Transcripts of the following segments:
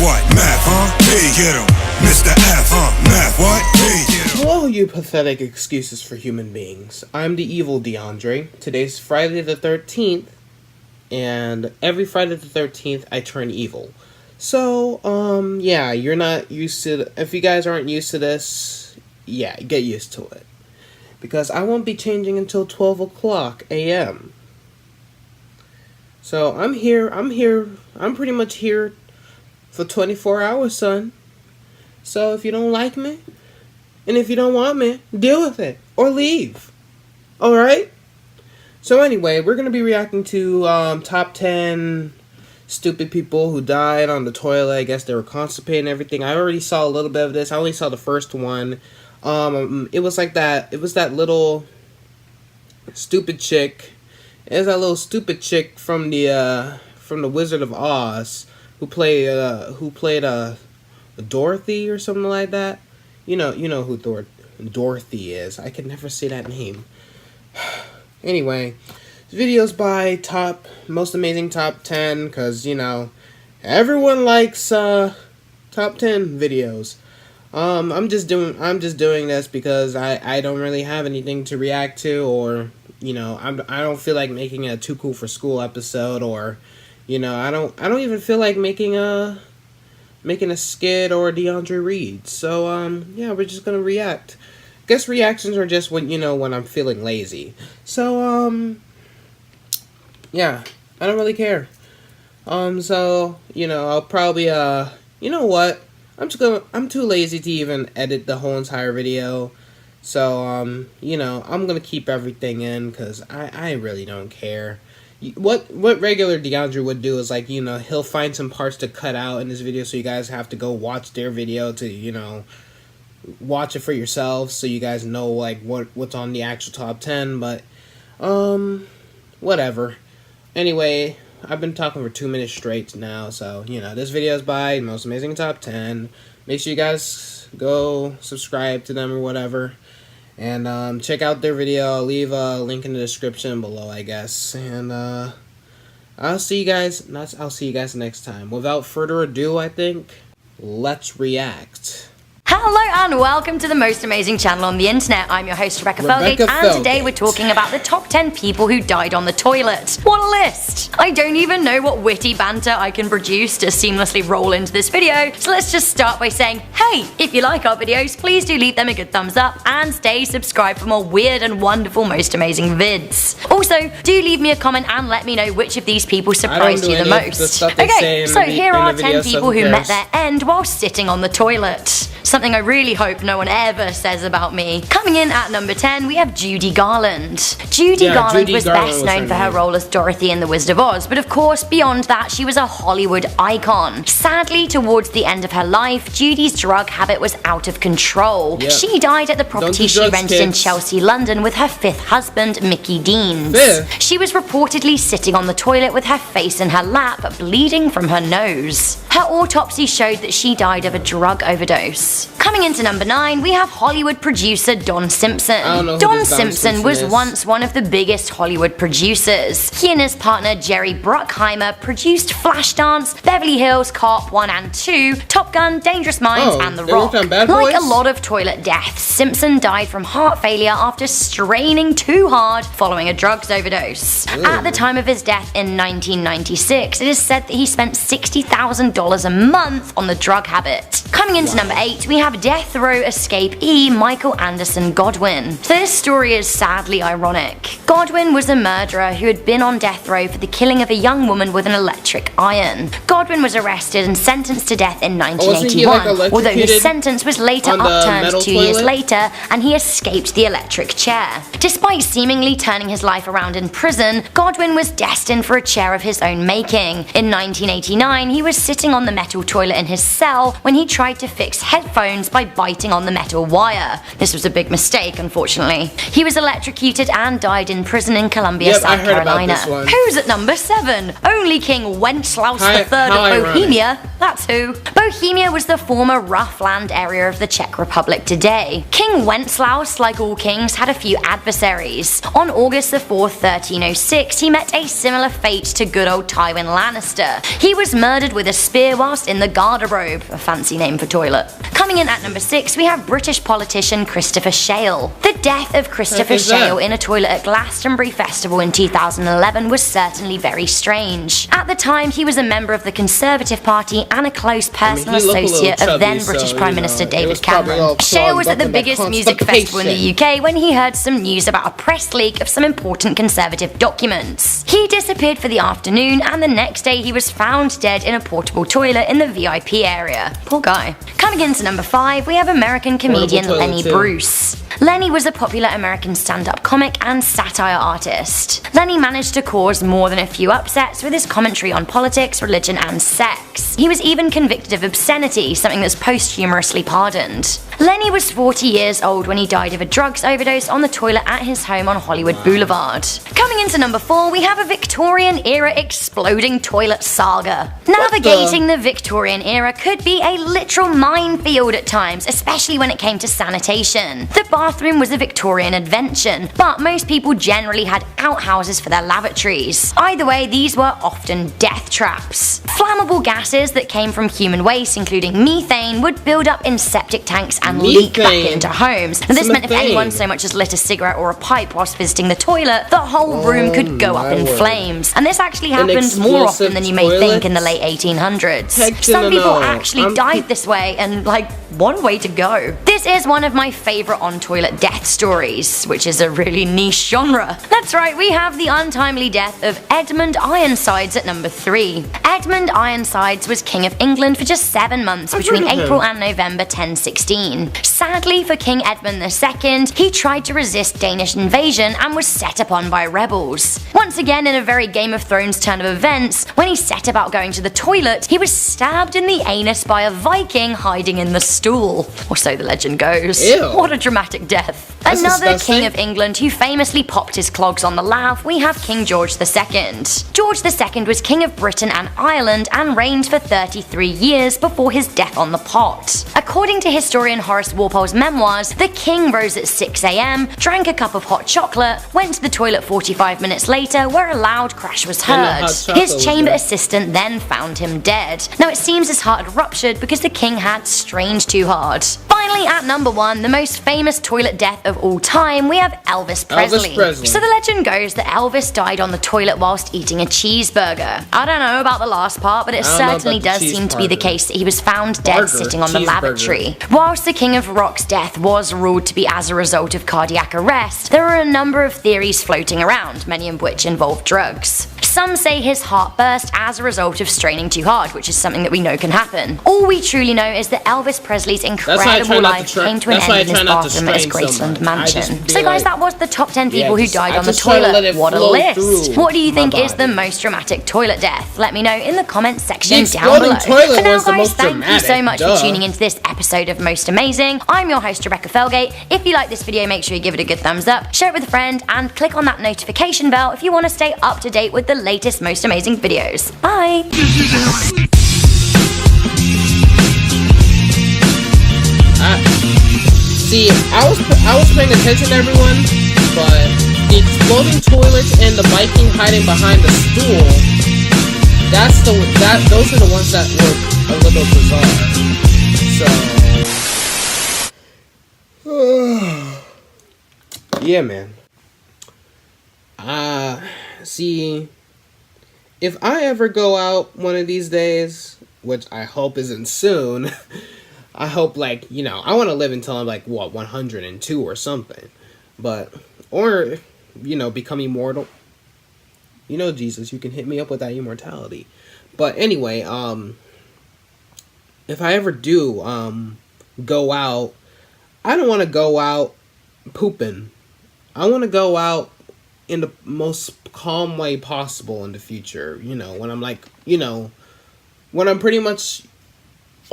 what? Math, huh? Hey, get him. Mr. F, huh? Math, what? Hey, get him. Hello, you pathetic excuses for human beings. I'm the evil Deondre. Today's Friday the 13th, and every Friday the 13th, I turn evil. So, yeah, you're not used to... If you guys aren't used to this, yeah, get used to it. Because I won't be changing until 12 o'clock a.m. So, I'm pretty much here for 24 hours, son. So, if you don't like me, and if you don't want me, deal with it, or leave. Alright? So anyway, we're going to be reacting to top 10 stupid people who died on the toilet. I guess they were constipated and everything. I already saw a little bit of this. I only saw the first one. It was like that. It was that little stupid chick. It was that little stupid chick from the Wizard of Oz who played Dorothy or something like that. You know who Dorothy is. I can never say that name. Anyway, this video's by Most Amazing Top 10, because, everyone likes, top 10 videos. I'm just doing this because I don't really have anything to react to, or, I don't feel like making a Too Cool for School episode, or, I don't even feel like making a skit or a Deondre Reed. So, yeah, we're just gonna react. Guess reactions are just when I'm feeling lazy. So, yeah, I don't really care. So, I'll probably, you know what? I'm too lazy to even edit the whole entire video. So, I'm gonna keep everything in, because I really don't care. What regular Deondre would do is, like, he'll find some parts to cut out in this video, so you guys have to go watch their video to, watch it for yourselves, so you guys know, like, what's on the actual top 10, but, whatever. Anyway, I've been talking for 2 minutes straight now, so, this video is by Most Amazing Top 10. Make sure you guys go subscribe to them or whatever. And, check out their video. I'll leave a link in the description below, I guess. And, I'll see you guys next time. Without further ado, I think, let's react. Hello and welcome to the most amazing channel on the internet. I'm your host Rebecca Felgate, and today we're talking about the top 10 people who died on the toilet. What a list! I don't even know what witty banter I can produce to seamlessly roll into this video, so let's just start by saying, hey, if you like our videos, please do leave them a good thumbs up and stay subscribed for more weird and wonderful most amazing vids. Also, do leave me a comment and let me know which of these people surprised you the most. Okay, so here are 10 people who met their end while sitting on the toilet. Something I really hope no one ever says about me. Coming in at number 10, we have Judy Garland. Judy Garland was best known for her role as Dorothy in The Wizard of Oz, but of course, beyond that, she was a Hollywood icon. Sadly, towards the end of her life, Judy's drug habit was out of control. Yep. She died at the property she rented in Chelsea, London with her 5th husband, Mickey Deans. She was reportedly sitting on the toilet with her face in her lap, bleeding from her nose. Her autopsy showed that she died of a drug overdose. Coming into number 9, we have Hollywood producer Don Simpson. Don Simpson was once one of the biggest Hollywood producers. He and his partner Jerry Bruckheimer produced Flashdance, Beverly Hills Cop 1 and 2, Top Gun, Dangerous Minds, and The Rock. Like a lot of toilet deaths, Simpson died from heart failure after straining too hard following a drugs overdose. At the time of his death in 1996, it is said that he spent $60,000 a month on the drug habit. Coming into number 8, we have death row escapee Michael Anderson Godwin. So this story is sadly ironic. Godwin was a murderer who had been on death row for the killing of a young woman with an electric iron. Godwin was arrested and sentenced to death in 1981, although his sentence was later upturned 2 years later and he escaped the electric chair. Despite seemingly turning his life around in prison, Godwin was destined for a chair of his own making. In 1989, he was sitting on the metal toilet in his cell when he tried to fix headphones bones by biting on the metal wire. This was a big mistake, unfortunately. He was electrocuted and died in prison in Columbia, South Carolina. Who's at number 7? Only King Wenceslaus III of Bohemia. That's who. Bohemia was the former rough land area of the Czech Republic today. King Wenceslaus, like all kings, had a few adversaries. On August the 4th, 1306, he met a similar fate to good old Tywin Lannister. He was murdered with a spear whilst in the garderobe, a fancy name for toilet. Coming in at number 6, we have British politician Christopher Shale. The death of Christopher Shale in a toilet at Glastonbury Festival in 2011 was certainly very strange. At the time, he was a member of the Conservative Party and a close personal associate of then British Prime Minister David Cameron. Shale was at the biggest music festival in the UK when he heard some news about a press leak of some important Conservative documents. He disappeared for the afternoon, and the next day he was found dead in a portable toilet in the VIP area. Poor guy. Coming into number 5, we have American comedian Lenny Bruce. Lenny was a popular American stand-up comic and satire artist. Lenny managed to cause more than a few upsets with his commentary on politics, religion, and sex. He was even convicted of obscenity, something that's posthumously pardoned. Lenny was 40 years old when he died of a drugs overdose on the toilet at his home on Hollywood Boulevard. Coming into number 4, we have a Victorian-era exploding toilet saga. Navigating the Victorian era could be a literal minefield at times, especially when it came to sanitation. The bathroom was a Victorian invention, but most people generally had outhouses for their lavatories. Either way, these were often death traps. Flammable gases that came from human waste, including methane, would build up in septic tanks and leak back into homes. And this meant if anyone so much as lit a cigarette or a pipe whilst visiting the toilet, the whole room could go up in flames. And this actually happened more often than you may think in the late 1800s. Some people actually died this way, and one way to go. This is one of my favourite on-toilet death stories, which is a really niche genre. That's right, we have the untimely death of Edmund Ironsides at number 3. Edmund Ironsides was King of England for just 7 months between April and November 1016. Sadly for King Edmund II, he tried to resist Danish invasion and was set upon by rebels. Once again, in a very Game of Thrones turn of events, when he set about going to the toilet, he was stabbed in the anus by a Viking hiding in the stool. Or so the legend goes. Ew. What a dramatic death. That's another disgusting. King of England who famously popped his clogs on the laugh, we have King George II. George II was King of Britain and Ireland and reigned for 33 years before his death on the pot. According to historian Horace Walpole's memoirs, the king rose at 6 AM, drank a cup of hot chocolate, went to the toilet 45 minutes later where a loud crash was heard. His chamber assistant then found him dead. Now it seems his heart had ruptured because the king had strained too hard. Finally, at number 1, the most famous toilet death of all time, we have Elvis Presley. So the legend goes that Elvis died on the toilet whilst eating a cheeseburger. I don't know about the last part, but it certainly does seem to be the case that he was found dead sitting on the lavatory. Whilst the King of Rock's death was ruled to be as a result of cardiac arrest, there are a number of theories floating around, many of which involve drugs. Some say his heart burst as a result of straining too hard, which is something that we know can happen. All we truly know is that Elvis Presley's incredible life came to an end in his bathroom at his Graceland mansion. So guys, that was the top 10 people who died on the toilet. What a list! What do you think is the most dramatic toilet death? Let me know in the comments section down below. For now guys, thank you so much for tuning into this episode of Most Amazing. I'm your host Rebecca Felgate. If you like this video, make sure you give it a good thumbs up, share it with a friend, and click on that notification bell if you want to stay up to date with the latest Most Amazing videos. Bye! See, I was paying attention to everyone, but the exploding toilet and the Viking hiding behind the stool, those are the ones that were a little bizarre. So yeah, man. See, if I ever go out one of these days, which I hope isn't soon, I hope, I want to live until I'm, 102 or something. Or, become immortal. Jesus, you can hit me up with that immortality. But anyway, if I ever do, go out, I don't want to go out pooping. I want to go out in the most calm way possible in the future, when I'm when I'm pretty much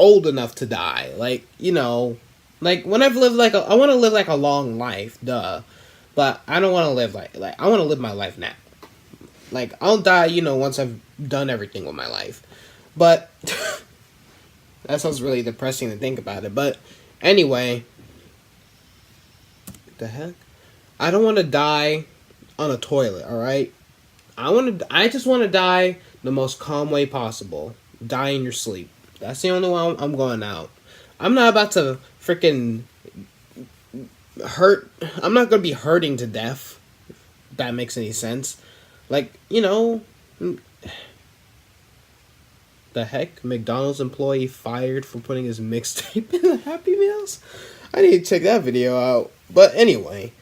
old enough to die. Like, you know, like when I've lived like I want to live like a long life, duh. But I don't want to live like I want to live my life now. Like, I'll die, you know, once I've done everything with my life. But that sounds really depressing to think about it. But anyway, what the heck? I don't want to die on a toilet, all right? I just want to die the most calm way possible. Die in your sleep. That's the only way I'm going out. I'm not about to freaking hurt. I'm not going to be hurting to death, if that makes any sense. Like, you know, the heck? McDonald's employee fired for putting his mixtape in the Happy Meals? I need to check that video out. But anyway,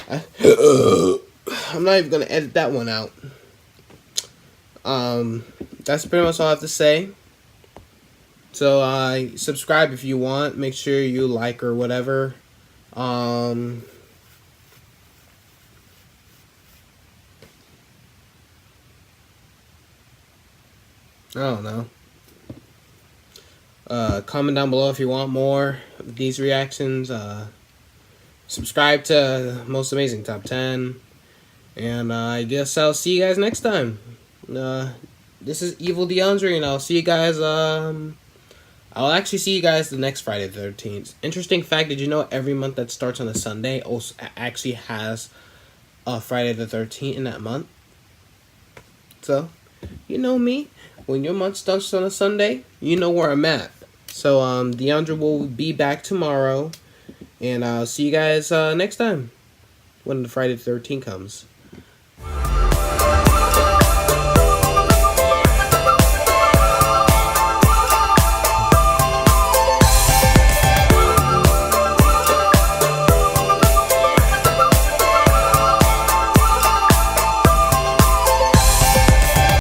I'm not even going to edit that one out. That's pretty much all I have to say. So, subscribe if you want. Make sure you like or whatever. I don't know. Comment down below if you want more of these reactions. Subscribe to Most Amazing Top 10. And I guess I'll see you guys next time. This is Evil Deondre, and I'll see you guys, I'll actually see you guys the next Friday the 13th. Interesting fact, did you know every month that starts on a Sunday also actually has a Friday the 13th in that month? So, you know me. When your month starts on a Sunday, you know where I'm at. So, Deondre will be back tomorrow. And I'll see you guys next time when the Friday the 13th comes.